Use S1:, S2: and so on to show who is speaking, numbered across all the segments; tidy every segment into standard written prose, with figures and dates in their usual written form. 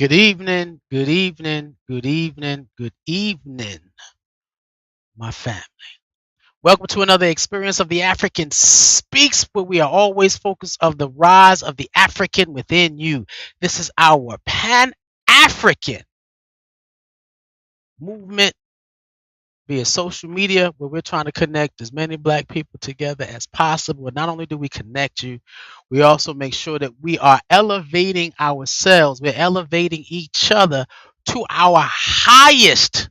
S1: Good evening, good evening, good evening, good evening, my family. Welcome to another experience of the African Speaks, where we are always focused on the rise of the African within you. This is our Pan-African movement via social media, where we're trying to connect as many Black people together as possible. And not only do we connect you, we also make sure that we are elevating ourselves. We're elevating each other to our highest,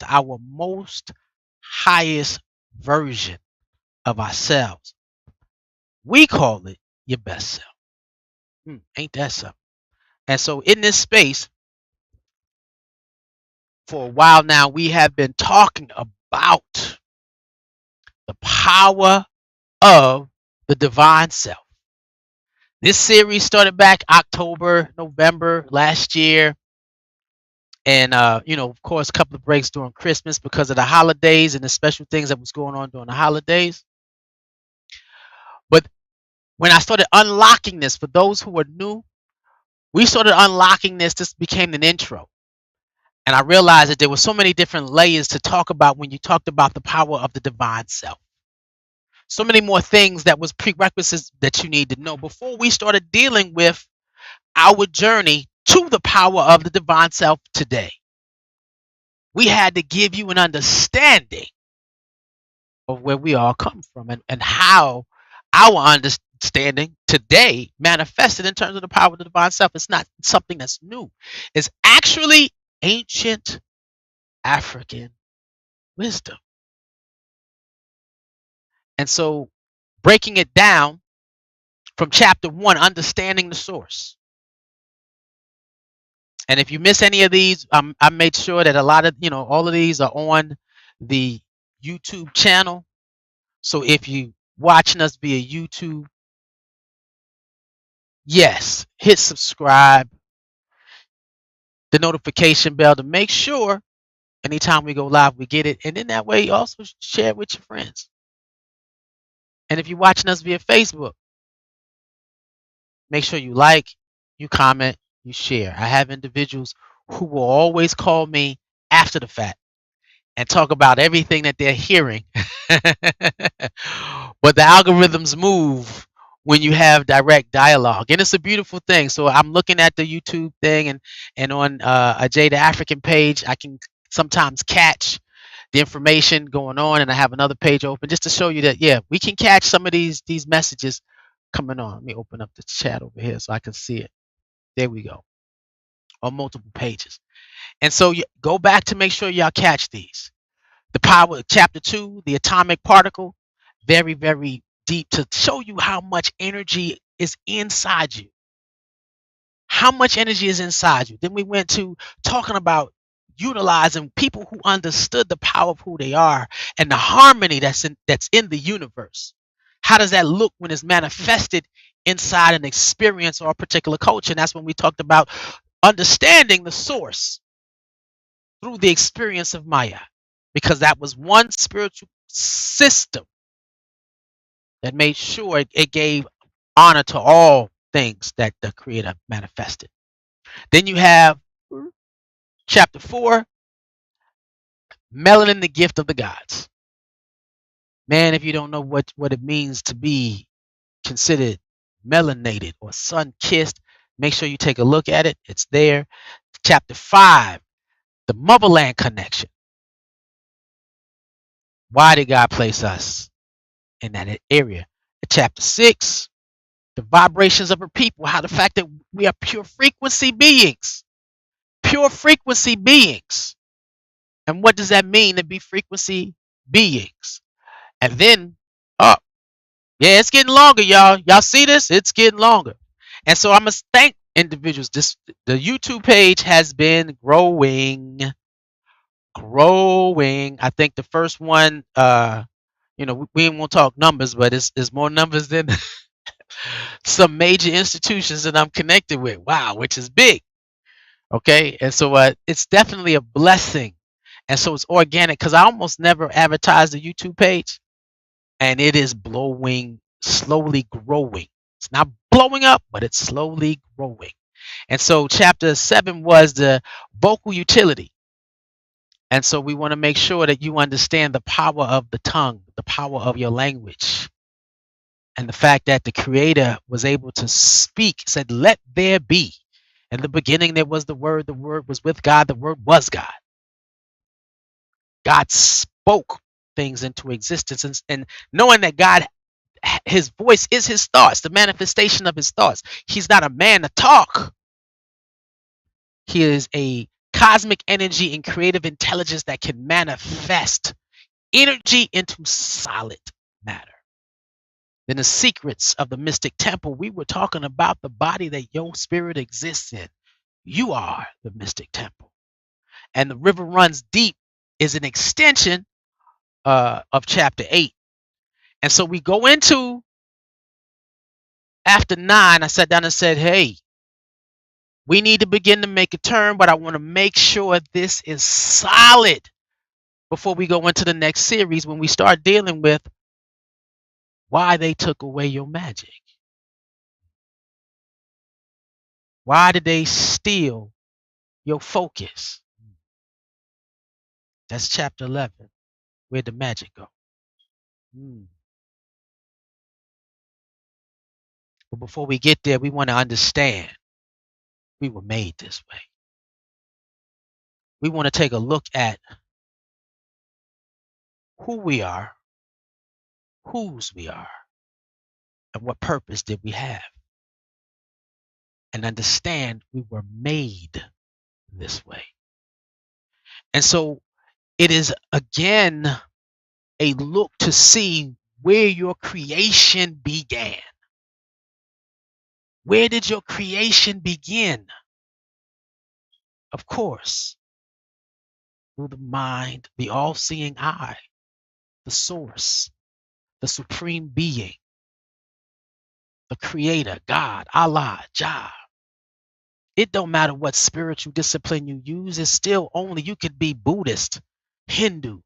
S1: our most highest version of ourselves. We call it your best self. Ain't that something? And so, in this space, for a while now, we have been talking about the power of the divine self. This series started back October, November last year. And, of course, a couple of breaks during Christmas because of the holidays and the special things that was going on during the holidays. But when I started unlocking this, for those who are new, we started unlocking this. This became an intro. And I realized that there were so many different layers to talk about when you talked about the power of the divine self. So many more things that was prerequisites that you need to know before we started dealing with our journey to the power of the divine self today. We had to give you an understanding of where we all come from and how our understanding today manifested in terms of the power of the divine self. It's not something that's new. It's actually ancient African wisdom. And so breaking it down from chapter 1, understanding the source. And if you miss any of these, I made sure that a lot of, all of these are on the YouTube channel. So if you watching us via YouTube, yes, hit subscribe, the notification bell to make sure anytime we go live, we get it. And then that way, you also share it with your friends. And if you're watching us via Facebook, make sure you like, you comment, you share. I have individuals who will always call me after the fact and talk about everything that they're hearing. But the algorithms move when you have direct dialogue, and it's a beautiful thing. So I'm looking at the YouTube thing, and on a DaAfrican page, I can sometimes catch the information going on, and I have another page open just to show you that we can catch some of these messages coming on. Let me open up the chat over here so I can see it. There we go. On multiple pages. And so you go back to make sure y'all catch these. The power, chapter 2, the atomic particle, very, very deep to show you how much energy is inside you. How much energy is inside you. Then we went to talking about utilizing people who understood the power of who they are and the harmony that's in the universe. How does that look when it's manifested inside an experience or a particular culture? And that's when we talked about understanding the source through the experience of Maya, because that was one spiritual system that made sure it gave honor to all things that the Creator manifested. Then you have chapter 4, melanin, the gift of the gods. Man, if you don't know what it means to be considered melanated or sun-kissed, make sure you take a look at it. It's there. Chapter 5, the motherland connection. Why did God place us in that area? Chapter 6, the vibrations of her people, how the fact that we are pure frequency beings. Pure frequency beings. And what does that mean to be frequency beings? And then, it's getting longer, y'all. Y'all see this? It's getting longer. And so I must thank individuals. The YouTube page has been growing. I think the first one, we won't talk numbers, but it's more numbers than some major institutions that I'm connected with. Wow, which is big. Okay. And so it's definitely a blessing. And so it's organic because I almost never advertise the YouTube page, and it is slowly growing. It's not blowing up, but it's slowly growing. And so chapter 7 was the vocal utility. And so we want to make sure that you understand the power of the tongue, the power of your language, and the fact that the creator was able to speak, said, let there be. In the beginning, there was the word was with God, the word was God. God spoke things into existence, and knowing that God, his voice is his thoughts, the manifestation of his thoughts. He's not a man to talk. He is a cosmic energy and creative intelligence that can manifest energy into solid matter. Then the secrets of the mystic temple, we were talking about the body that your spirit exists in. You are the mystic temple. And the river runs deep is an extension of chapter 8. And so we go into, after 9, I sat down and said, hey, we need to begin to make a turn, but I want to make sure this is solid before we go into the next series when we start dealing with why they took away your magic. Why did they steal your focus? That's chapter 11. Where'd the magic go? But before we get there, we want to understand we were made this way. We want to take a look at who we are, whose we are, and what purpose did we have. And understand we were made this way. And so it is again a look to see where your creation began. Where did your creation begin? Of course, through the mind, the all-seeing eye, the source, the supreme being, the creator, God, Allah, Jah. It don't matter what spiritual discipline you use, it's still only, you could be Buddhist, Hindu.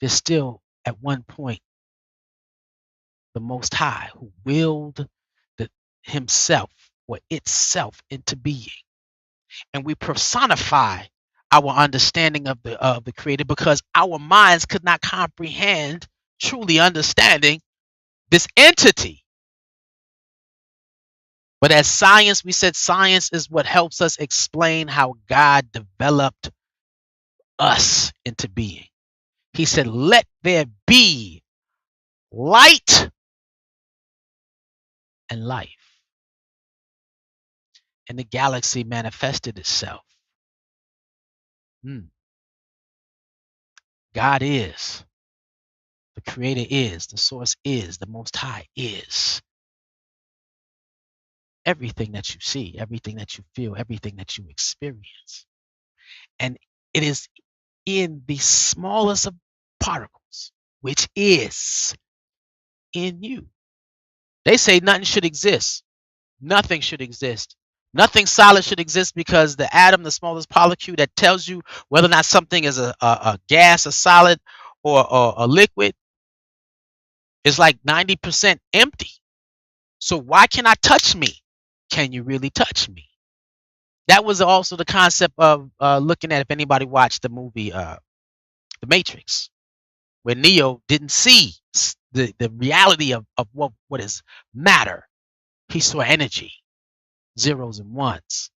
S1: There's still at one point the Most High who willed himself or itself into being. And we personify our understanding of the creator because our minds could not comprehend truly understanding this entity. But as science, we said science is what helps us explain how God developed us into being. He said, let there be light and life. And the galaxy manifested itself. God is. The creator is. The source is. The Most High is. Everything that you see, everything that you feel, everything that you experience. And it is in the smallest of particles, which is in you. They say nothing should exist. Nothing should exist. Nothing solid should exist because the atom, the smallest molecule that tells you whether or not something is a gas, a solid, or a liquid, is like 90% empty. So why can I touch me? Can you really touch me? That was also the concept of looking at, if anybody watched the movie The Matrix, where Neo didn't see the reality of what is matter. He saw energy, zeros and ones.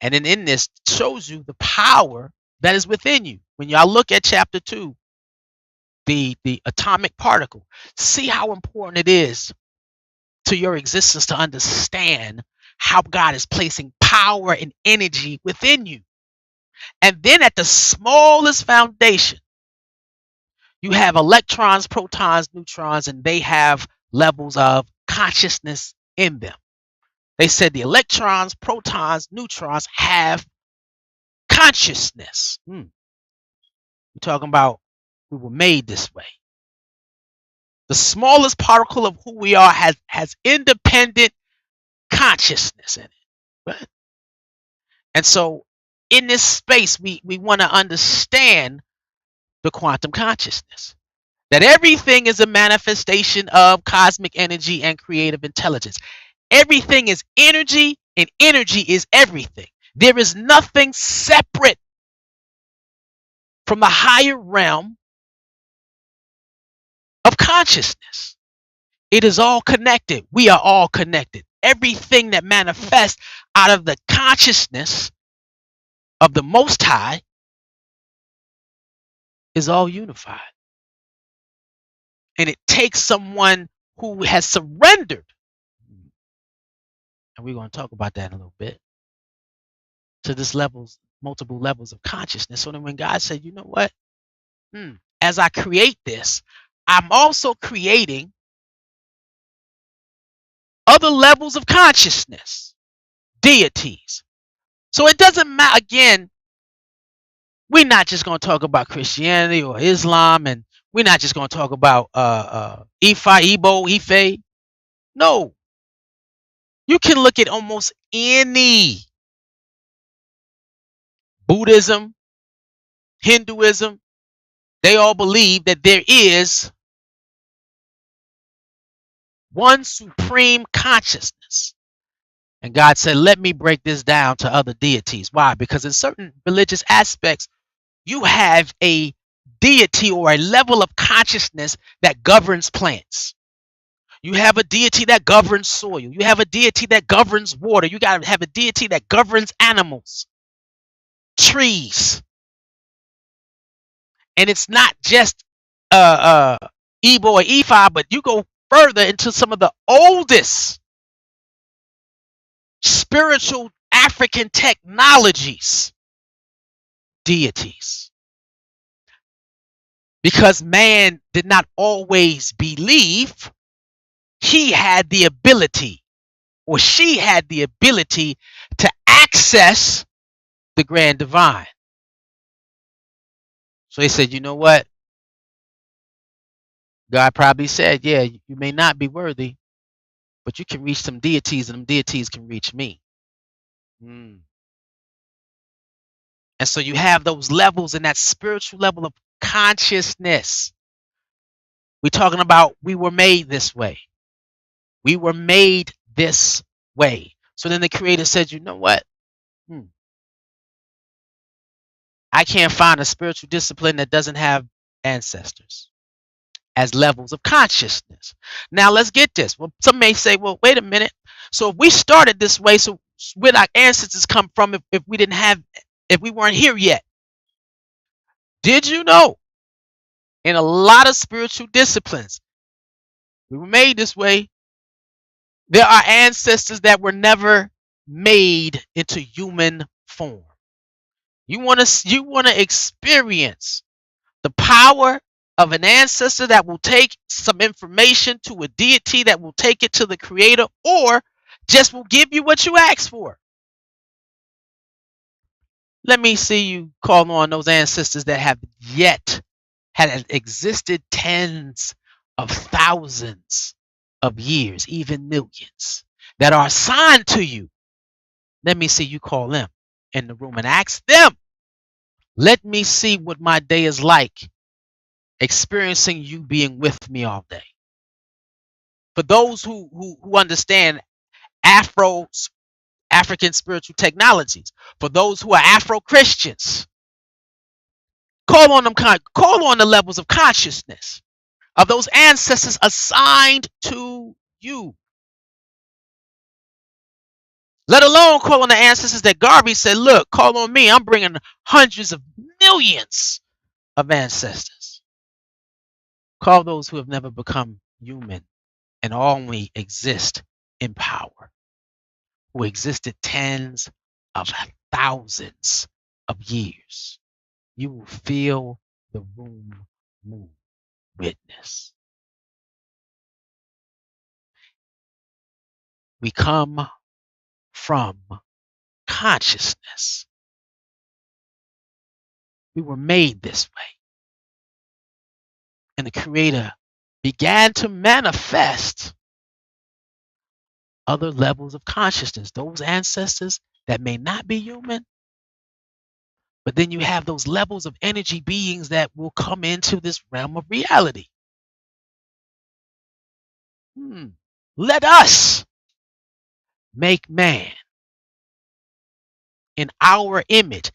S1: And then in this shows you the power that is within you. When y'all look at chapter 2, the atomic particle, see how important it is to your existence to understand how God is placing power and energy within you. And then at the smallest foundation, you have electrons, protons, neutrons, and they have levels of consciousness in them. They said the electrons, protons, neutrons have consciousness. We're talking about we were made this way. The smallest particle of who we are has independent consciousness in it. Right? And so in this space, we want to understand the quantum consciousness. That everything is a manifestation of cosmic energy and creative intelligence. Everything is energy, and energy is everything. There is nothing separate from the higher realm of consciousness. It is all connected. We are all connected. Everything that manifests out of the consciousness of the Most High is all unified. And it takes someone who has surrendered, and we're going to talk about that in a little bit, to this levels, multiple levels of consciousness. So then when God said, you know what? As I create this, I'm also creating other levels of consciousness, deities. So it doesn't matter. Again, we're not just going to talk about Christianity or Islam, and we're not just going to talk about Ifa, Igbo, Ife. No, you can look at almost any Buddhism, Hinduism. They all believe that there is one supreme consciousness. And God said, let me break this down to other deities. Why? Because in certain religious aspects, you have a deity or a level of consciousness that governs plants. You have a deity that governs soil. You have a deity that governs water. You got to have a deity that governs animals, trees. And it's not just Igbo or Ifa, but you go further into some of the oldest spiritual African technologies, deities. Because man did not always believe, he had the ability, or she had the ability, to access the grand divine. So they said, you know what? God probably said, yeah, you may not be worthy, but you can reach some deities, and them deities can reach me. And so you have those levels in that spiritual level of consciousness. We're talking about we were made this way. We were made this way. So then the Creator said, you know what? I can't find a spiritual discipline that doesn't have ancestors as levels of consciousness. Now let's get this. Well, some may say, well, wait a minute. So if we started this way, so where our ancestors come from if we didn't have, if we weren't here yet? Did you know in a lot of spiritual disciplines, we were made this way? There are ancestors that were never made into human form. You want to experience the power of an ancestor that will take some information to a deity that will take it to the Creator, or just will give you what you ask for. Let me see you call on those ancestors that have yet had existed tens of thousands of years, even millions, that are assigned to you. Let me see you call them in the room and ask them, let me see what my day is like, experiencing you being with me all day. For those who understand African spiritual technologies, for those who are Afro Christians, call on them, call on the levels of consciousness of those ancestors assigned to you. Let alone call on the ancestors that Garvey said, look, call on me. I'm bringing hundreds of millions of ancestors. Call those who have never become human and only exist in power, who existed tens of thousands of years. You will feel the room move. Witness. We come from consciousness. We were made this way. And the Creator began to manifest other levels of consciousness, those ancestors that may not be human, but then you have those levels of energy beings that will come into this realm of reality. Let us make man in our image.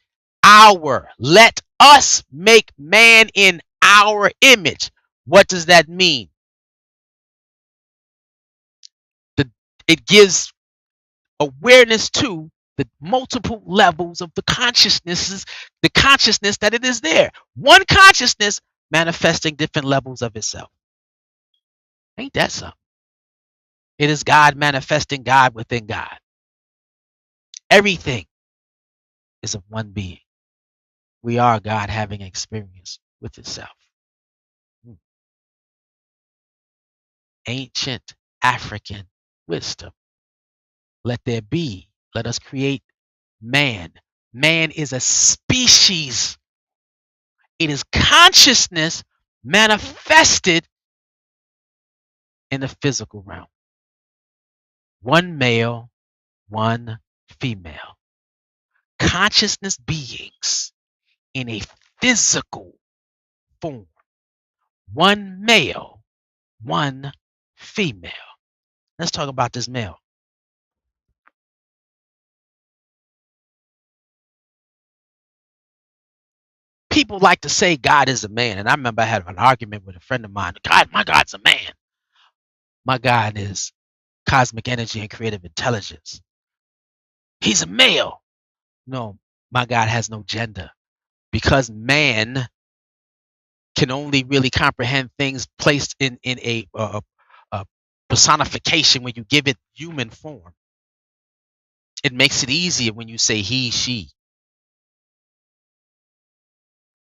S1: Let us make man in our image. What does that mean? The, it gives awareness to the multiple levels of the consciousness that it is there. One consciousness manifesting different levels of itself. Ain't that something? It is God manifesting God within God. Everything is of one being. We are God having experience with itself. Ancient African wisdom. Let there be. Let us create man. Man is a species. It is consciousness manifested in the physical realm. One male, one female. Consciousness beings in a physical form. One male, one female. Let's talk about this male. People like to say God is a man, and I remember I had an argument with a friend of mine. My God's a man. My God is cosmic energy and creative intelligence. He's a male. No, my God has no gender, because man can only really comprehend things placed in a personification when you give it human form. It makes it easier when you say he, she,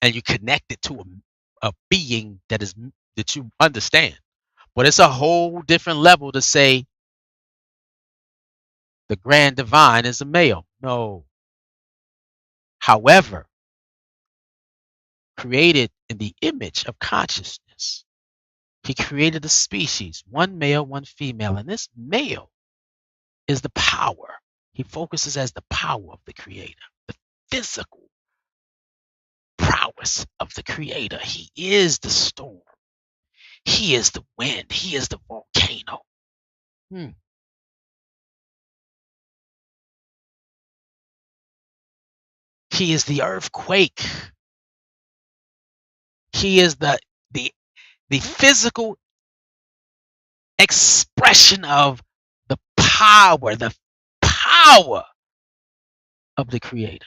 S1: and you connect it to a being that you understand. But it's a whole different level to say the grand divine is a male. No. However, created in the image of consciousness, he created a species, one male, one female, and this male is the power. He focuses as the power of the creator, the physical prowess of the creator. He is the storm. He is the wind. He is the volcano. He is the earthquake. He is the physical expression of the power of the creator.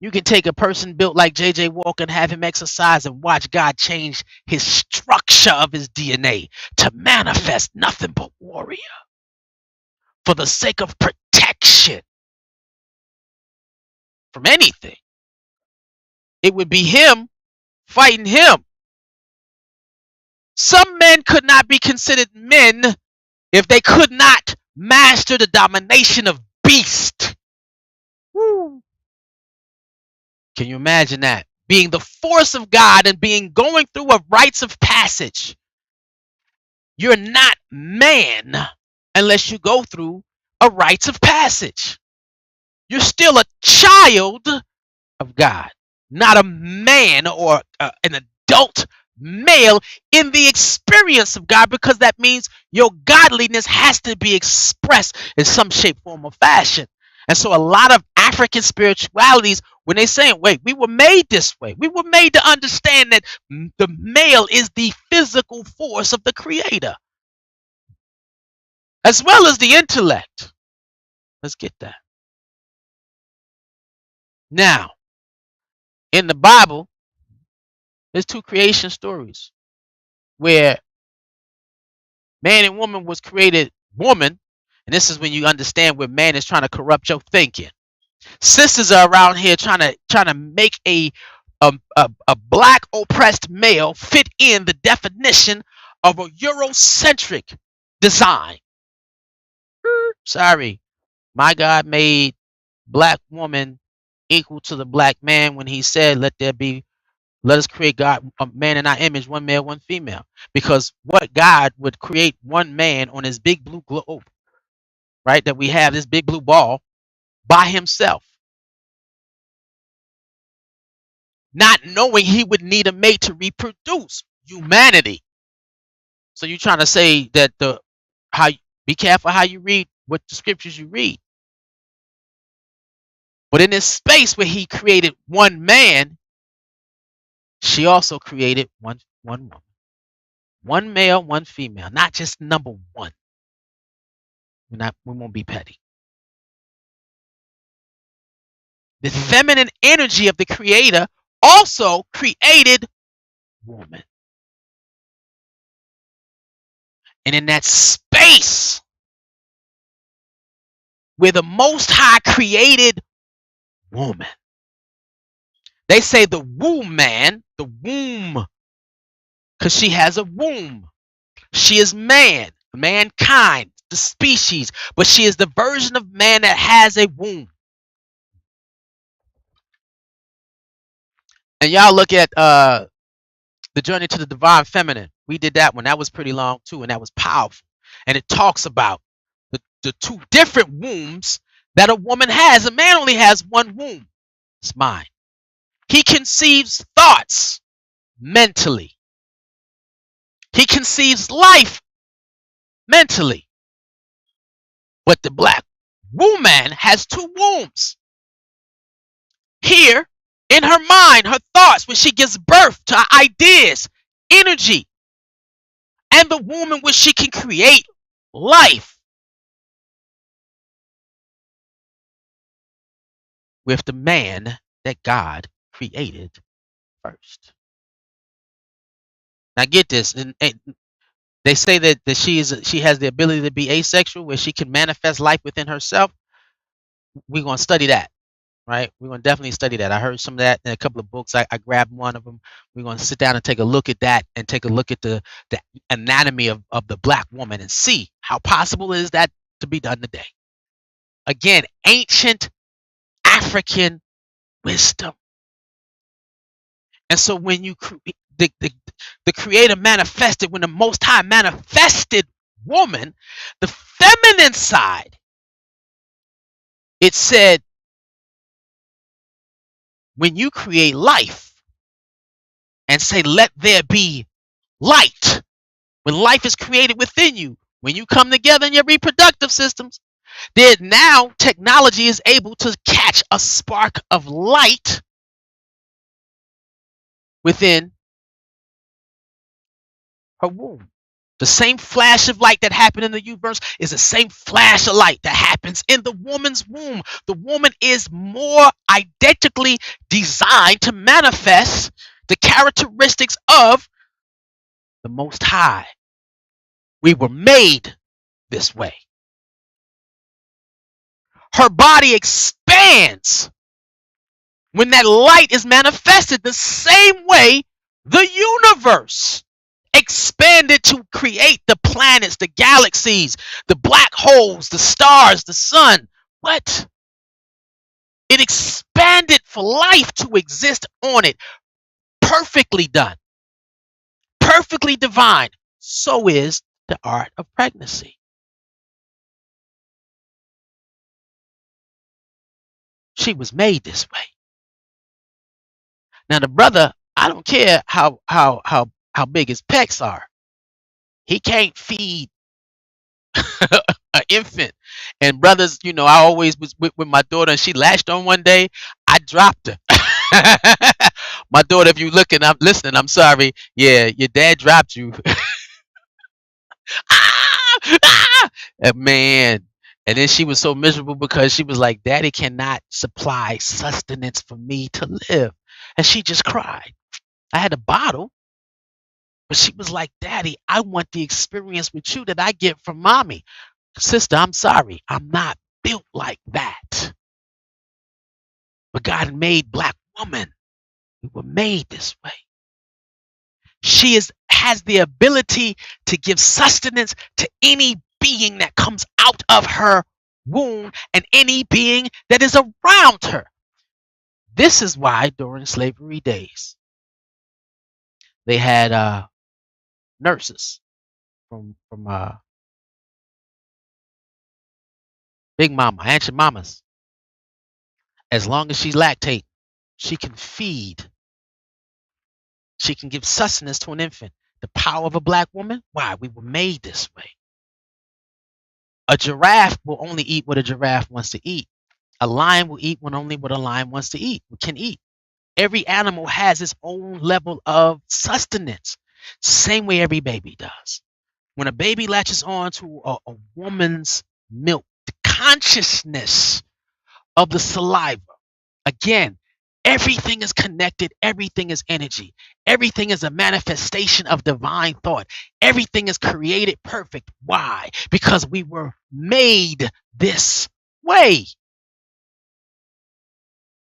S1: You can take a person built like J.J. Walker and have him exercise and watch God change his structure of his DNA to manifest nothing but warrior for the sake of protection from anything. It would be him fighting him. Some men could not be considered men if they could not master the domination of beast. Woo. Can you imagine that? Being the force of God and going through a rites of passage. You're not man unless you go through a rites of passage. You're still a child of God, not a man or an adult male in the experience of God, because that means your godliness has to be expressed in some shape, form, or fashion. And so a lot of African spiritualities, when they say, wait, we were made this way, we were made to understand that the male is the physical force of the creator, as well as the intellect. Let's get that. Now, in the Bible, there's two creation stories where man and woman was created woman, and this is when you understand where man is trying to corrupt your thinking. Sisters are around here trying to make a black oppressed male fit in the definition of a Eurocentric design. Sorry, my God made black woman equal to the black man when he said, let us create God, a man in our image, one male, one female. Because what God would create one man on his big blue globe, right? That we have this big blue ball by himself, not knowing he would need a mate to reproduce humanity. So you're trying to say that Be careful how you read what the scriptures you read. But in this space where he created one man, she also created one woman. One male, one female, not just number one. We won't be petty. The feminine energy of the creator also created woman. And in that space where the Most High created woman, they say the womb man, the womb, because she has a womb. She is man, mankind, the species, but she is the version of man that has a womb. And y'all look at the journey to the divine feminine. We did that one. That was pretty long too, and that was powerful. And it talks about the two different wombs that a woman has. A man only has one womb. It's mine. He conceives thoughts mentally. He conceives life mentally. But the black woman has two wombs. Here, in her mind, her thoughts, when she gives birth to ideas, energy, and the womb in which she can create life with the man that God created first. Now get this, and they say that she has the ability to be asexual, where she can manifest life within herself. We're gonna study that, right? We're gonna definitely study that. I heard some of that in a couple of books. I grabbed one of them. We're gonna sit down and take a look at that, and take a look at the anatomy of the black woman, and see how possible is that to be done today. Again, ancient African wisdom. And so when you the creator manifested, when the Most High manifested woman, the feminine side, it said, when you create life and say, let there be light, when life is created within you, when you come together in your reproductive systems, there now technology is able to catch a spark of light within her womb. The same flash of light that happened in the universe is the same flash of light that happens in the woman's womb. The woman is more identically designed to manifest the characteristics of the Most High. We were made this way. Her body expands when that light is manifested, the same way the universe expanded to create the planets, the galaxies, the black holes, the stars, the sun. What? It expanded for life to exist on it. Perfectly done. Perfectly divine. So is the art of pregnancy. She was made this way. Now the brother, I don't care how big his pecs are. He can't feed an infant. And brothers, I always was with my daughter, and she latched on one day. I dropped her. My daughter, if you looking, I'm listening. I'm sorry. Yeah, your dad dropped you. Ah! Ah! Man. And then she was so miserable because she was like, Daddy cannot supply sustenance for me to live. And she just cried. I had a bottle, but she was like, Daddy, I want the experience with you that I get from mommy. Sister, I'm sorry. I'm not built like that. But God made black woman. We were made this way. She has the ability to give sustenance to any being that comes out of her womb and any being that is around her. This is why during slavery days, they had nurses from Big Mama, Ancient Mamas. As long as she's lactating, she can feed. She can give sustenance to an infant. The power of a black woman? Why? We were made this way. A giraffe will only eat what a giraffe wants to eat. A lion will eat only what a lion wants to eat, can eat. Every animal has its own level of sustenance. Same way every baby does. When a baby latches on to a woman's milk, the consciousness of the saliva, again, everything is connected, everything is energy, everything is a manifestation of divine thought, everything is created perfect. Why? Because we were made this way.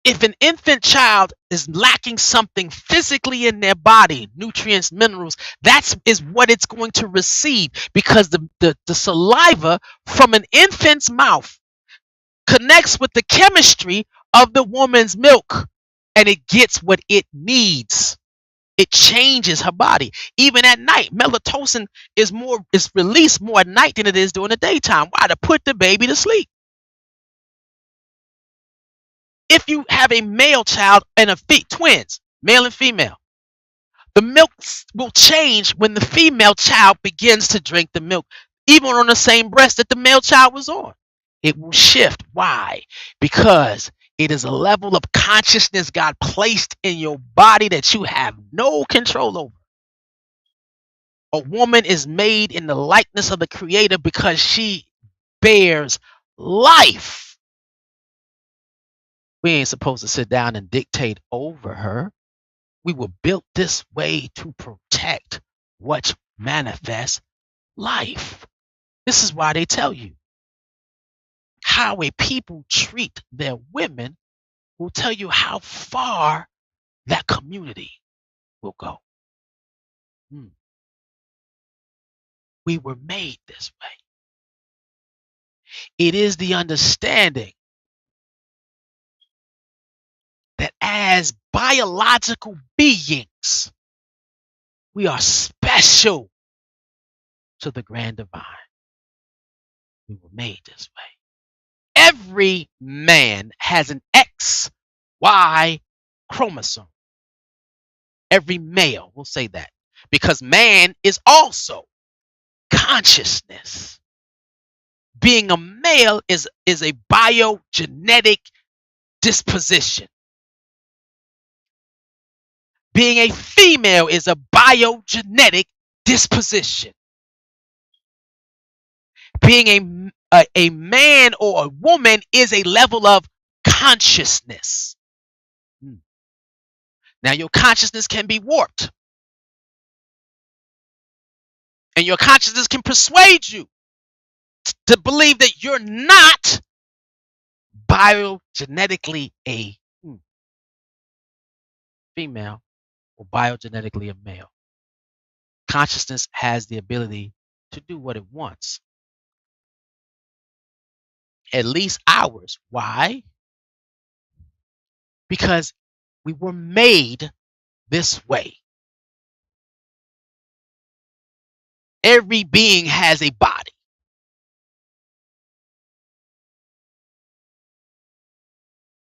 S1: If an infant child is lacking something physically in their body, nutrients, minerals, that is what it's going to receive, because the saliva from an infant's mouth connects with the chemistry of the woman's milk, and it gets what it needs. It changes her body. Even at night, melatonin is released more at night than it is during the daytime. Why? To put the baby to sleep. If you have a male child and twins, male and female, the milk will change when the female child begins to drink the milk, even on the same breast that the male child was on. It will shift. Why? Because it is a level of consciousness God placed in your body that you have no control over. A woman is made in the likeness of the Creator because she bears life. We ain't supposed to sit down and dictate over her. We were built this way to protect what manifests life. This is why they tell you how a people treat their women will tell you how far that community will go. We were made this way. It is the understanding that as biological beings, we are special to the grand divine. We were made this way. Every man has an XY chromosome. Every male will say that, because man is also consciousness. Being a male is a biogenetic disposition. Being a female is a biogenetic disposition. Being a man or a woman is a level of consciousness. Now, your consciousness can be warped, and your consciousness can persuade you to believe that you're not biogenetically a female or biogenetically a male. Consciousness has the ability to do what it wants. At least ours. Why? Because we were made this way. Every being has a body.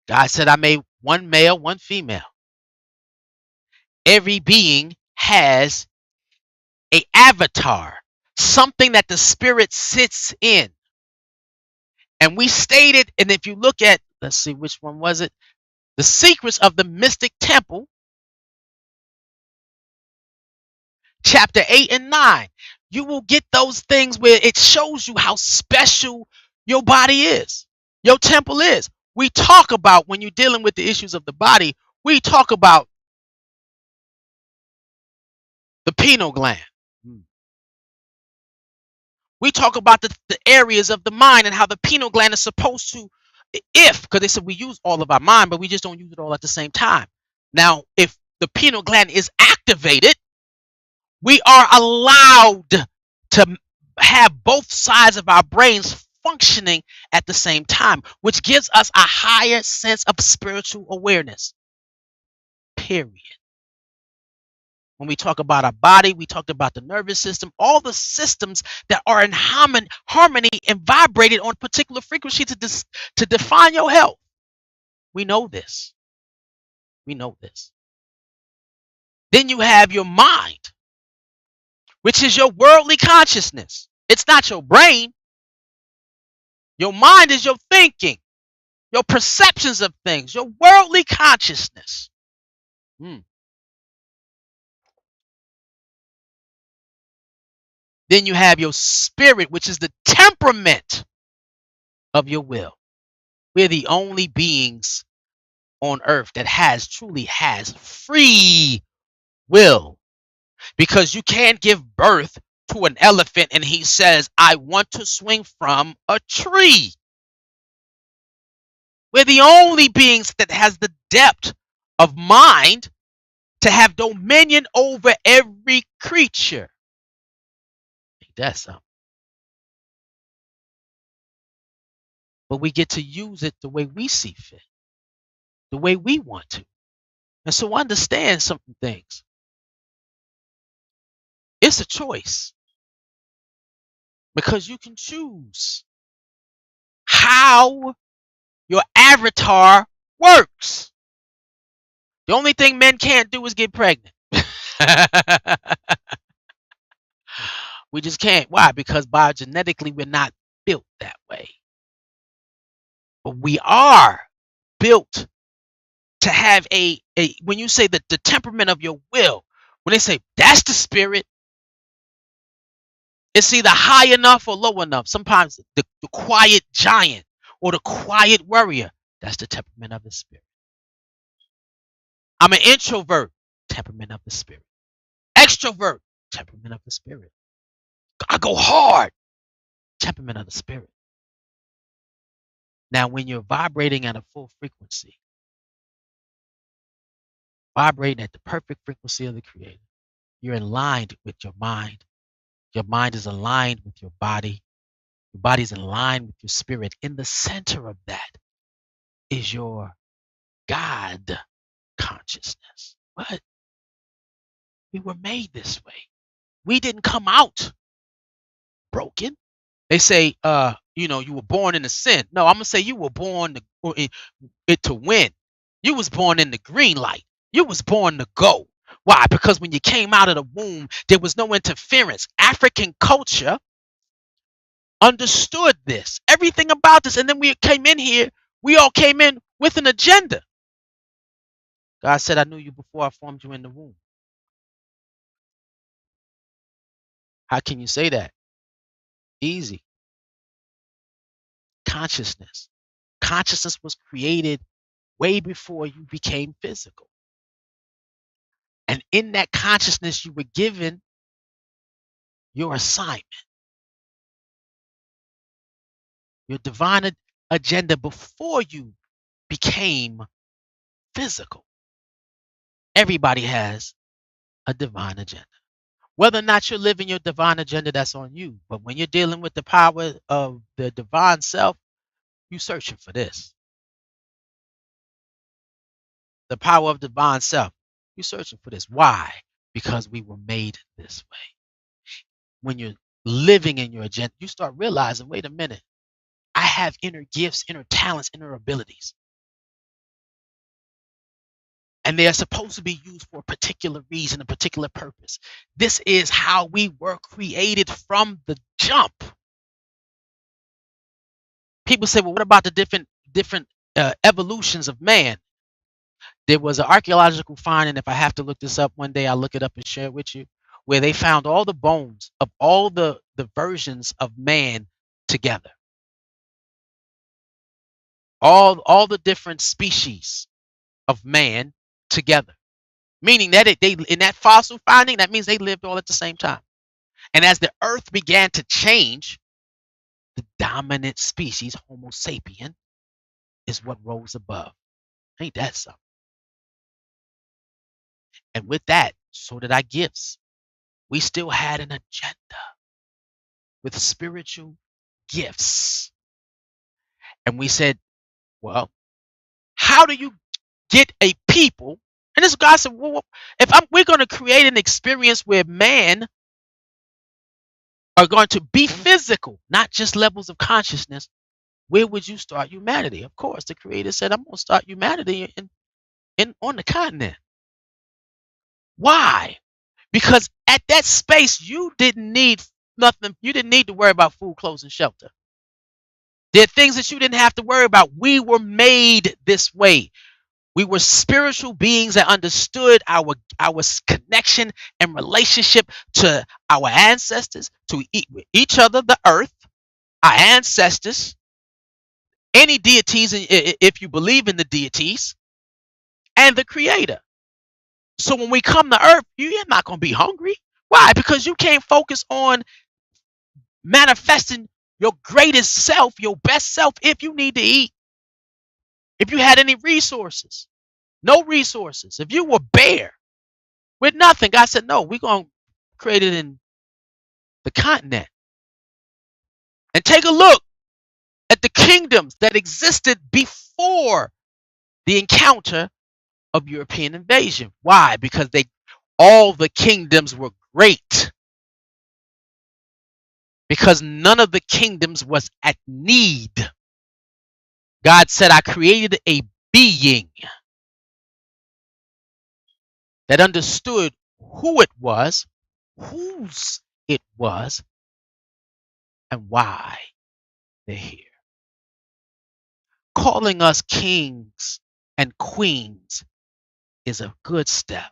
S1: God said, I made one male, one female. Every being has an avatar, something that the spirit sits in. And we stated, and if you look at, let's see, which one was it? The Secrets of the Mystic Temple, chapter 8 and 9. You will get those things where it shows you how special your body is, your temple is. We talk about, when you're dealing with the issues of the body, we talk about the pineal gland. We talk about the areas of the mind and how the pineal gland is supposed to, because they said we use all of our mind, but we just don't use it all at the same time. Now, if the pineal gland is activated, we are allowed to have both sides of our brains functioning at the same time, which gives us a higher sense of spiritual awareness. Period. When we talk about our body, we talked about the nervous system, all the systems that are in harmony and vibrated on a particular frequency to define your health. We know this. We know this. Then you have your mind, which is your worldly consciousness. It's not your brain. Your mind is your thinking, your perceptions of things, your worldly consciousness. Mm. Then you have your spirit, which is the temperament of your will. We're the only beings on earth that truly has free will, because you can't give birth to an elephant and he says, I want to swing from a tree. We're the only beings that has the depth of mind to have dominion over every creature. That's something. But we get to use it the way we see fit, the way we want to. And so understand some things. It's a choice, because you can choose how your avatar works. The only thing men can't do is get pregnant. We just can't. Why? Because biogenetically, we're not built that way. But we are built to have when you say that the temperament of your will, when they say that's the spirit, it's either high enough or low enough. Sometimes the quiet giant or the quiet warrior, that's the temperament of the spirit. I'm an introvert, temperament of the spirit. Extrovert, temperament of the spirit. I go hard, temperament of the spirit. Now, when you're vibrating at a full frequency, vibrating at the perfect frequency of the Creator, you're aligned with your mind. Your mind is aligned with your body. Your body is aligned with your spirit. In the center of that is your God consciousness. What? We were made this way. We didn't come out broken. They say, you were born in a sin. No, I'm gonna say you were born to win. You was born in the green light. You was born to go. Why? Because when you came out of the womb, there was no interference. African culture understood this, everything about this, and then we came in here. We all came in with an agenda. God said, "I knew you before I formed you in the womb." How can you say that? Easy. Consciousness. Consciousness was created way before you became physical. And in that consciousness, you were given your assignment, your divine agenda before you became physical. Everybody has a divine agenda. Whether or not you're living your divine agenda, that's on you. But when you're dealing with the power of the divine self, you're searching for this. The power of divine self, you're searching for this. Why? Because we were made this way. When you're living in your agenda, you start realizing, wait a minute, I have inner gifts, inner talents, inner abilities. And they are supposed to be used for a particular reason, a particular purpose. This is how we were created from the jump. People say, well, what about the different evolutions of man? There was an archaeological finding. If I have to look this up one day, I'll look it up and share it with you, where they found all the bones of all the versions of man together. All the different species of man together. Meaning that they in that fossil finding, that means they lived all at the same time. And as the earth began to change, the dominant species, Homo sapien, is what rose above. Ain't that something? And with that, so did our gifts. We still had an agenda with spiritual gifts. And we said, well, how do you get a people? And this guy said, well, if we're going to create an experience where man are going to be physical, not just levels of consciousness, where would you start humanity? Of course, the creator said, I'm going to start humanity on the continent. Why? Because at that space, you didn't need nothing. You didn't need to worry about food, clothes, and shelter. There are things that you didn't have to worry about. We were made this way. We were spiritual beings that understood our connection and relationship to our ancestors, to each other, the earth, our ancestors, any deities, if you believe in the deities, and the creator. So when we come to earth, you're not going to be hungry. Why? Because you can't focus on manifesting your greatest self, your best self, if you need to eat. If you had any resources, no resources, if you were bare with nothing, God said, no, we're going to create it in the continent. And take a look at the kingdoms that existed before the encounter of European invasion. Why? Because all the kingdoms were great. Because none of the kingdoms was at need. God said, I created a being that understood who it was, whose it was, and why they're here. Calling us kings and queens is a good step.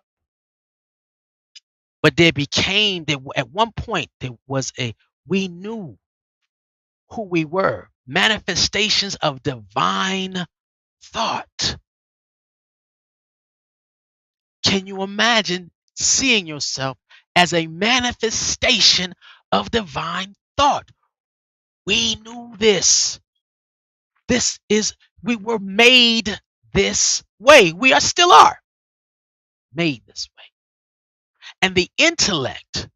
S1: But at one point, we knew who we were, manifestations of divine thought. Can you imagine seeing yourself as a manifestation of divine thought? We knew this. We were made this way. We still are made this way. And the intellect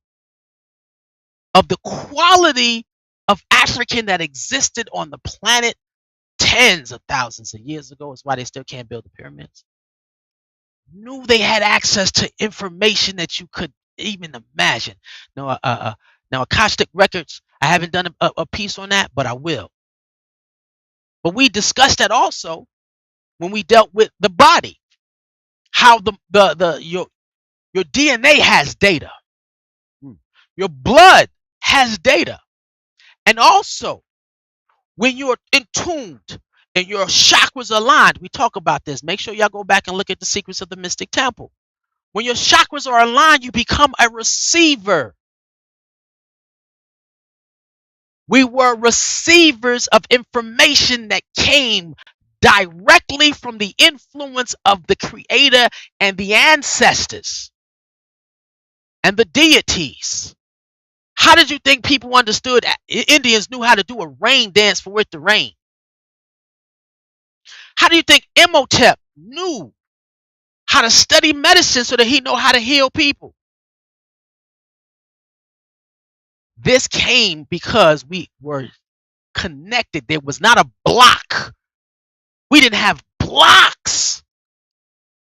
S1: of the quality of African that existed on the planet tens of thousands of years ago is why they still can't build the pyramids. Knew they had access to information that you could even imagine. Now, Akashic Records, I haven't done a piece on that, but I will. But we discussed that also when we dealt with the body, how your DNA has data, your blood has data, and also when you're in tuned and your chakras aligned. We talk about this. Make sure y'all go back and look at the secrets of the Mystic Temple. When your chakras are aligned, you become a receiver. We were receivers of information that came directly from the influence of the creator and the ancestors and the deities. How did you think people understood? Indians knew how to do a rain dance for it to rain. How do you think Imhotep knew how to study medicine so that he know how to heal people? This came because we were connected. There was not a block. We didn't have blocks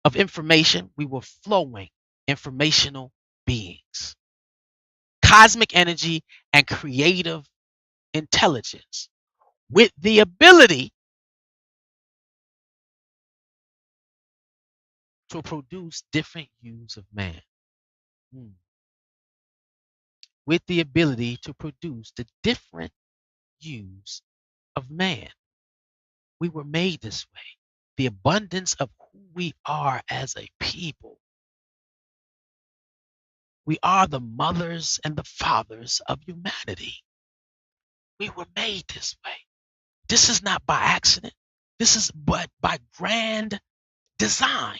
S1: of information. We were flowing informational beings, cosmic energy, and creative intelligence with the ability to produce different hues of man. With the ability to produce the different hues of man. We were made this way. The abundance of who we are as a people. We are the mothers and the fathers of humanity. We were made this way. This is not by accident. This is but by grand design.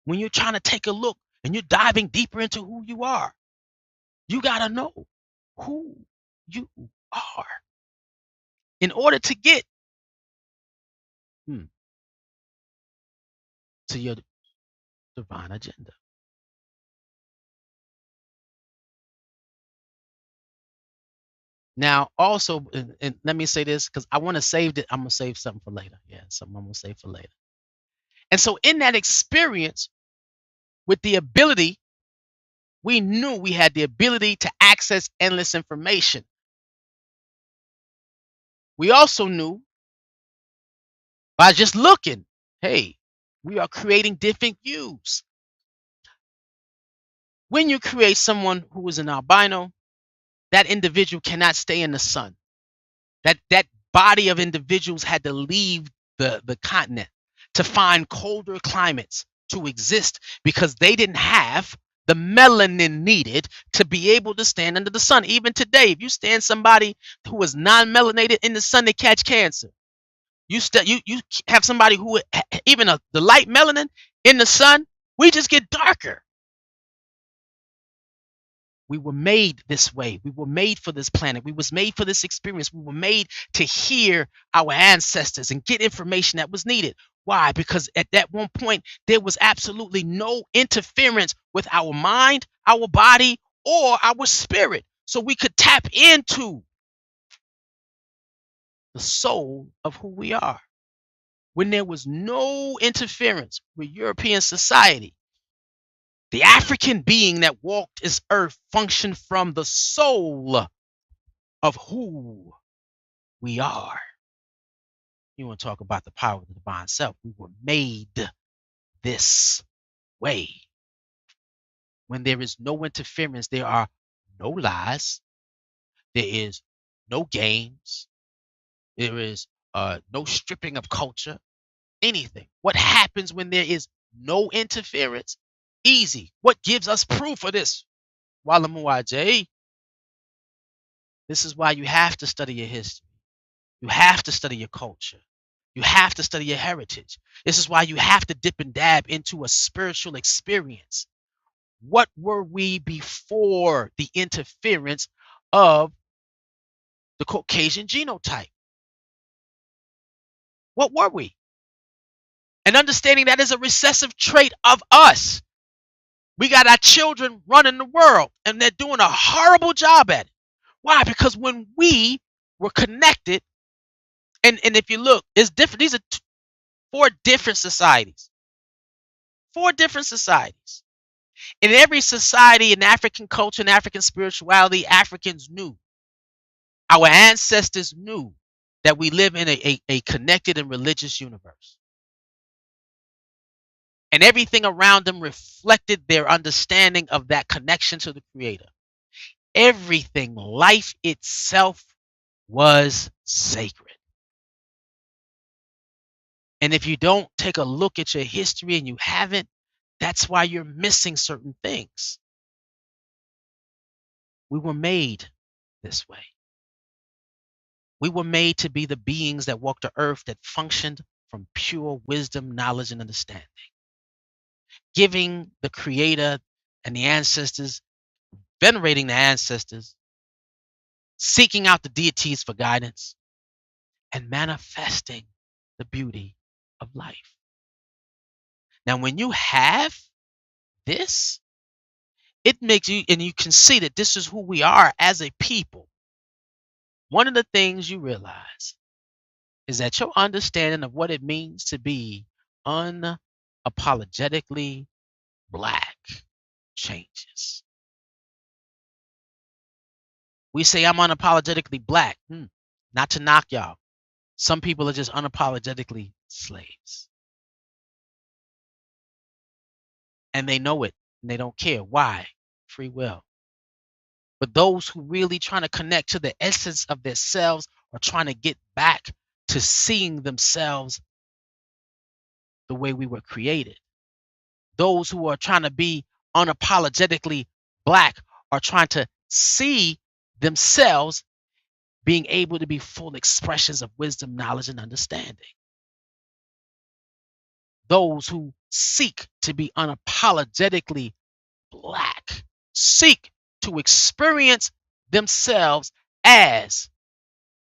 S1: When you're trying to take a look and you're diving deeper into who you are, you got to know who you are in order to get to your divine agenda. Now, also, and let me say this because I want to save it. I'm gonna save something for later. Yeah, something I'm gonna save for later. And so, in that experience, with the ability, we knew we had the ability to access endless information. We also knew by just looking, hey, we are creating different hues. When you create someone who is an albino, that individual cannot stay in the sun. That body of individuals had to leave the continent to find colder climates to exist because they didn't have the melanin needed to be able to stand under the sun. Even today, if you stand somebody who is non-melanated in the sun, they catch cancer. You have somebody who even the light melanin in the sun, we just get darker. We were made this way. We were made for this planet. We was made for this experience. We were made to hear our ancestors and get information that was needed. Why? Because at that one point, there was absolutely no interference with our mind, our body, or our spirit. So we could tap into the soul of who we are. When there was no interference with European society, the African being that walked this earth functioned from the soul of who we are. You want to talk about the power of the divine self? We were made this way. When there is no interference, there are no lies, there is no games, there is no stripping of culture, anything. What happens when there is no interference? Easy. What gives us proof of this? Walamuaje. This is why you have to study your history. You have to study your culture. You have to study your heritage. This is why you have to dip and dab into a spiritual experience. What were we before the interference of the Caucasian genotype? What were we? And understanding that is a recessive trait of us. We got our children running the world, and they're doing a horrible job at it. Why? Because when we were connected, and if you look, it's different. These are four different societies. Four different societies. In every society, in African culture, in African spirituality, Africans knew, our ancestors knew that we live in a connected and religious universe. And everything around them reflected their understanding of that connection to the Creator. Everything, life itself, was sacred. And if you don't take a look at your history and you haven't, that's why you're missing certain things. We were made this way. We were made to be the beings that walked the earth that functioned from pure wisdom, knowledge, and understanding. Giving the Creator and the ancestors, venerating the ancestors, seeking out the deities for guidance, and manifesting the beauty of life. Now, when you have this, it makes you, and you can see that this is who we are as a people. One of the things you realize is that your understanding of what it means to be unapologetically Black changes. We say I'm unapologetically Black. Not to knock y'all. Some people are just unapologetically slaves. And they know it and they don't care. Why? Free will. But those who really trying to connect to the essence of their selves are trying to get back to seeing themselves the way we were created. Those who are trying to be unapologetically Black are trying to see themselves being able to be full expressions of wisdom, knowledge, and understanding. Those who seek to be unapologetically Black seek to experience themselves as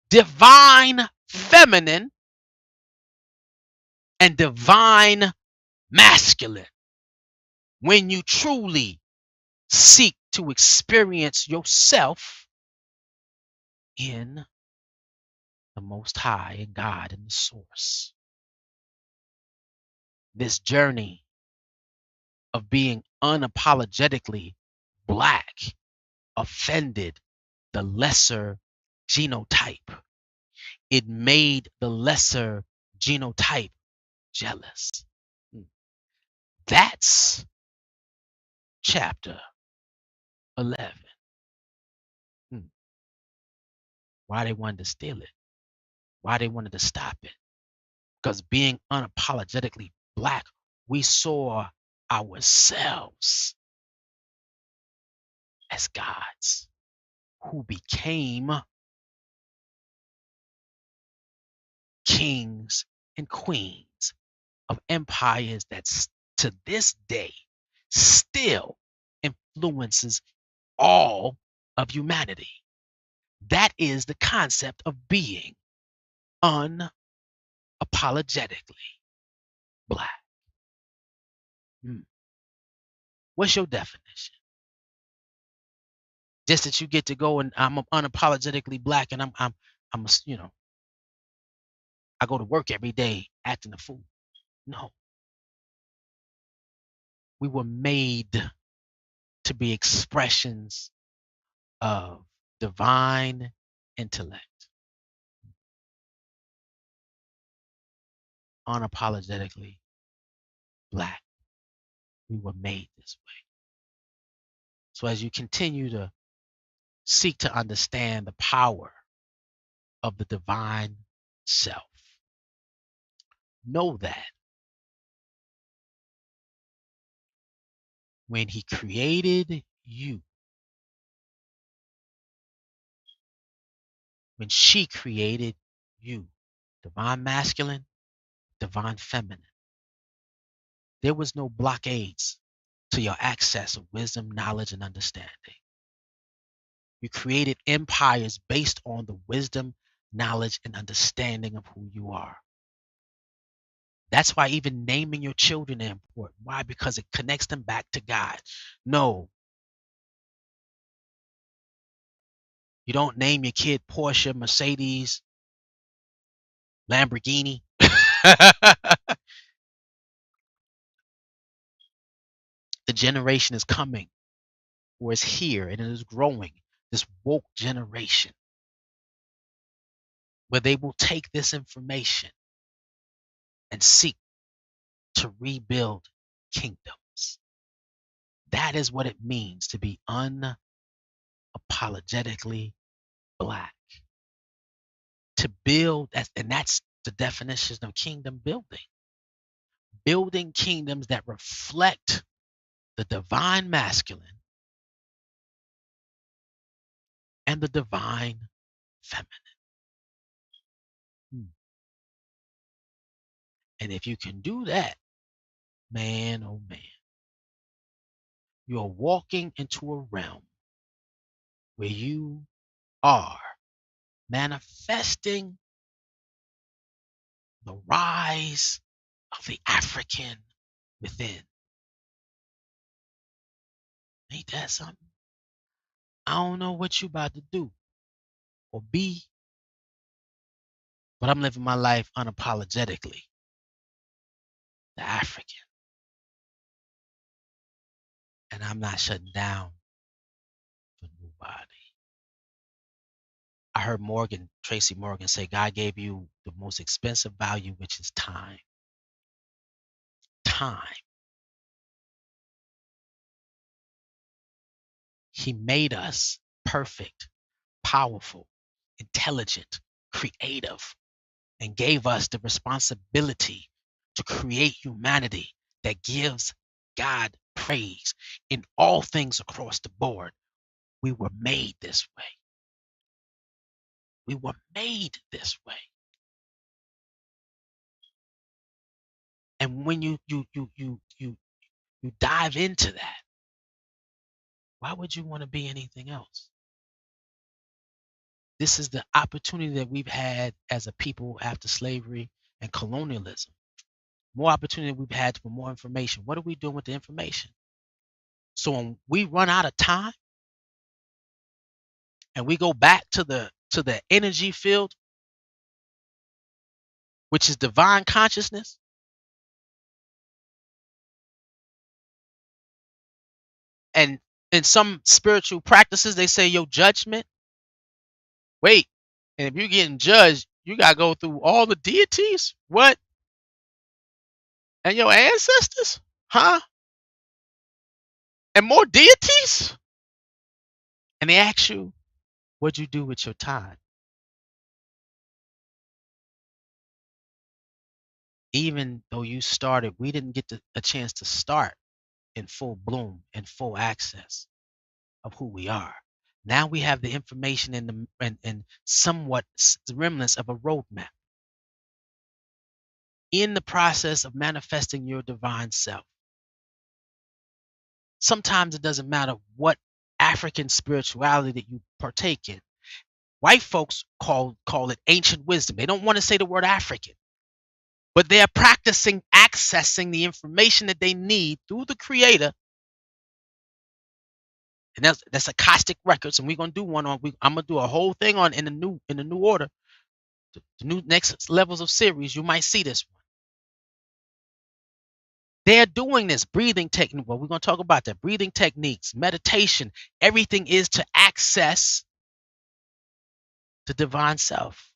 S1: divine feminine and divine masculine. When you truly seek to experience yourself in the Most High and God and the Source. This journey of being unapologetically Black offended the lesser genotype. It made the lesser genotype jealous. That's chapter 11. Why they wanted to steal it. Why they wanted to stop it? Because being unapologetically black, we saw ourselves as gods who became kings and queens of empires that to this day still influences all of humanity. That is the concept of being unapologetically black. What's your definition? Just that you get to go and I'm unapologetically black and I'm I go to work every day acting a fool. No, we were made to be expressions of divine intellect, unapologetically black. We were made this way. So as you continue to seek to understand the power of the divine self, know that when he created you, when she created you, divine masculine, divine feminine, there was no blockades to your access of wisdom, knowledge, and understanding. You created empires based on the wisdom, knowledge, and understanding of who you are. That's why even naming your children is important. Why? Because it connects them back to God. No, you don't name your kid Porsche, Mercedes, Lamborghini. The generation is coming, or is here, and it is growing. This woke generation, where they will take this information and seek to rebuild kingdoms. That is what it means to be unapologetically black. To build, and that's the definition of kingdom building. Building kingdoms that reflect the divine masculine and the divine feminine. And if you can do that, man, oh man, you're walking into a realm where you are manifesting the rise of the African within. Ain't that something? I don't know what you about to do or be, but I'm living my life unapologetically. The African. And I'm not shutting down for nobody. I heard Tracy Morgan say, God gave you the most expensive value, which is time. Time. He made us perfect, powerful, intelligent, creative, and gave us the responsibility to create humanity that gives God praise in all things across the board. We were made this way. We were made this way. And when you dive into that, why would you want to be anything else? This is the opportunity that we've had as a people after slavery and colonialism. More opportunity we've had for more information. What are we doing with the information? So when we run out of time and we go back to the energy field, which is divine consciousness, and in some spiritual practices they say your judgment. Wait, and if you're getting judged, you gotta go through all the deities? What? And your ancestors? Huh? And more deities? And they ask you, what'd you do with your time? Even though you started, we didn't get a chance to start in full bloom and full access of who we are. Now we have the information and somewhat the remnants of a roadmap in the process of manifesting your divine self. Sometimes it doesn't matter what African spirituality that you partake in. White folks call it ancient wisdom. They don't want to say the word African, but they're practicing accessing the information that they need through the creator. And that's Acoustic Records, and we're gonna do one on. I'm gonna do a whole thing on in the new order, the new next levels of series. You might see this one. They're doing this breathing technique. Well, we're gonna talk about that breathing techniques, meditation. Everything is to access the divine self.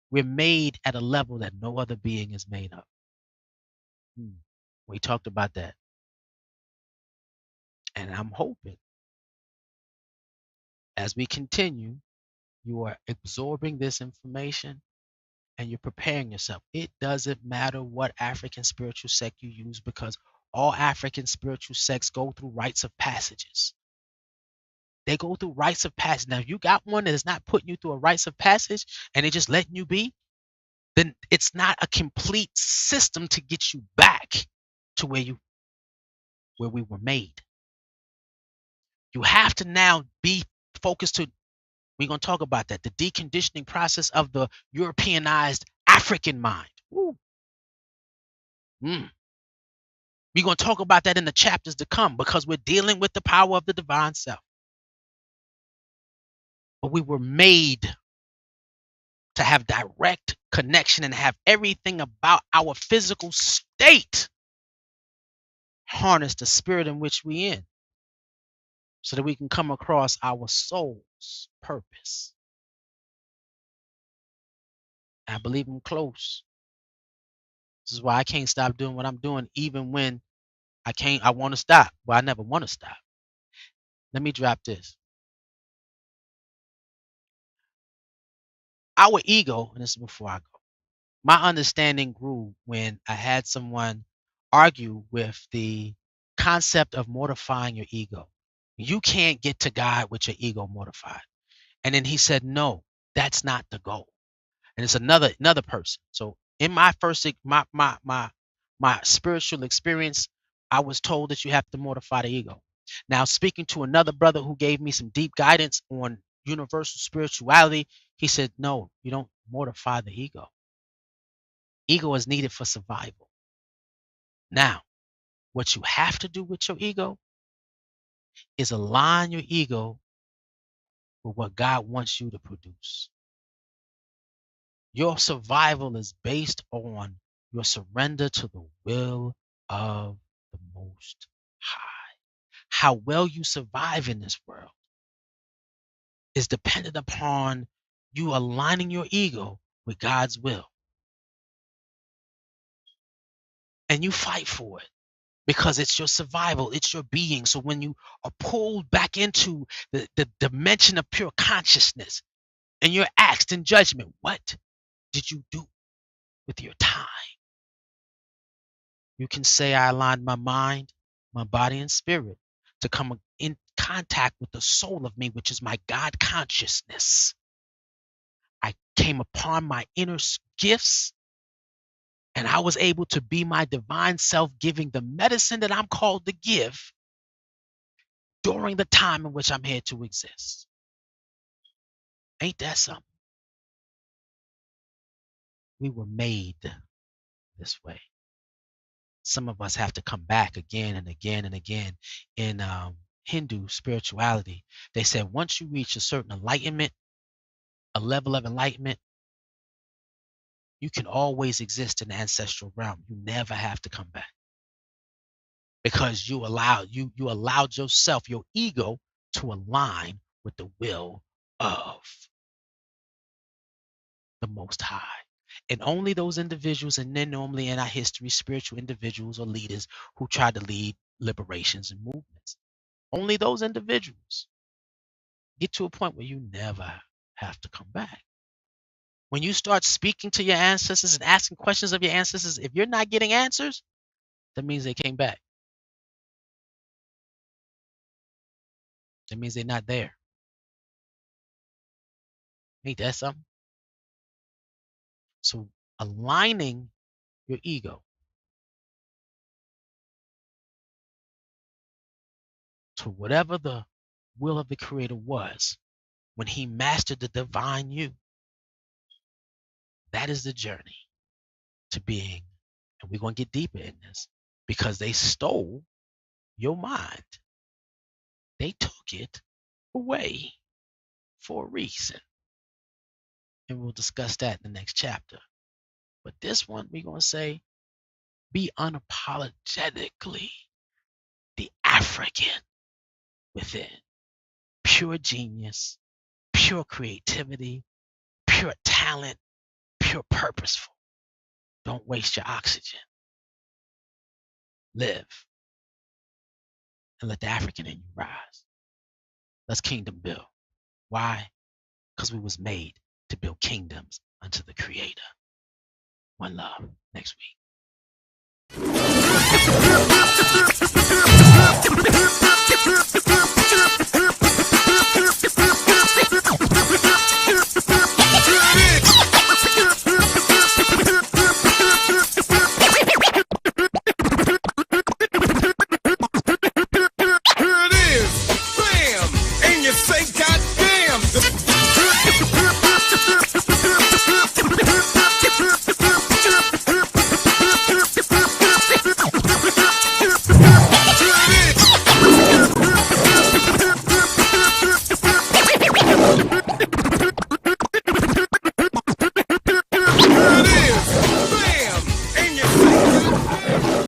S1: We're made at a level that no other being is made of. We talked about that, and I'm hoping as we continue, you are absorbing this information and you're preparing yourself. It doesn't matter what African spiritual sect you use because all African spiritual sects go through rites of passages. They go through rites of passage. Now, if you got one that is not putting you through a rites of passage and they just letting you be, then it's not a complete system to get you back to where we were made. You have to now be focused to, we're going to talk about that, the deconditioning process of the Europeanized African mind. Woo. We're going to talk about that in the chapters to come because we're dealing with the power of the divine self. But we were made to have direct connection and have everything about our physical state harness the spirit in which we in so that we can come across our soul's purpose. I believe I'm close. This is why I can't stop doing what I'm doing even when I want to stop. Well, I never want to stop. Let me drop this. Our ego, and this is before I go, my understanding grew when I had someone argue with the concept of mortifying your ego. You can't get to God with your ego mortified. And then he said, no, that's not the goal. And it's another person. So in my first my spiritual experience, I was told that you have to mortify the ego. Now, speaking to another brother who gave me some deep guidance on universal spirituality, he said, no, you don't mortify the ego. Ego is needed for survival. Now, what you have to do with your ego is align your ego with what God wants you to produce. Your survival is based on your surrender to the will of the Most High. How well you survive in this world is dependent upon you aligning your ego with God's will. And you fight for it because it's your survival, it's your being. So when you are pulled back into the dimension of pure consciousness and you're asked in judgment, what did you do with your time? You can say, I aligned my mind, my body, and spirit to come in contact with the soul of me, which is my God consciousness. I came upon my inner gifts and I was able to be my divine self, giving the medicine that I'm called to give during the time in which I'm here to exist. Ain't that something? We were made this way. Some of us have to come back again and again and again. In Hindu spirituality, they said once you reach a certain enlightenment, a level of enlightenment, you can always exist in the ancestral realm. You never have to come back because you allowed yourself, your ego, to align with the will of the Most High. And only those individuals, and then normally in our history, spiritual individuals or leaders who try to lead liberations and movements, only those individuals get to a point where you never have to come back. When you start speaking to your ancestors and asking questions of your ancestors, if you're not getting answers, that means they came back. That means they're not there. Ain't that something? So aligning your ego to whatever the will of the Creator was when he mastered the divine you, that is the journey to being. And we're going to get deeper in this because they stole your mind. They took it away for a reason. And we'll discuss that in the next chapter. But this one, we're going to say, be unapologetically the African within. Pure genius, pure creativity, pure talent, pure purposeful. Don't waste your oxygen. Live and let the African in you rise. Let's kingdom build. Why? Because we was made to build kingdoms unto the Creator. One love. Next week.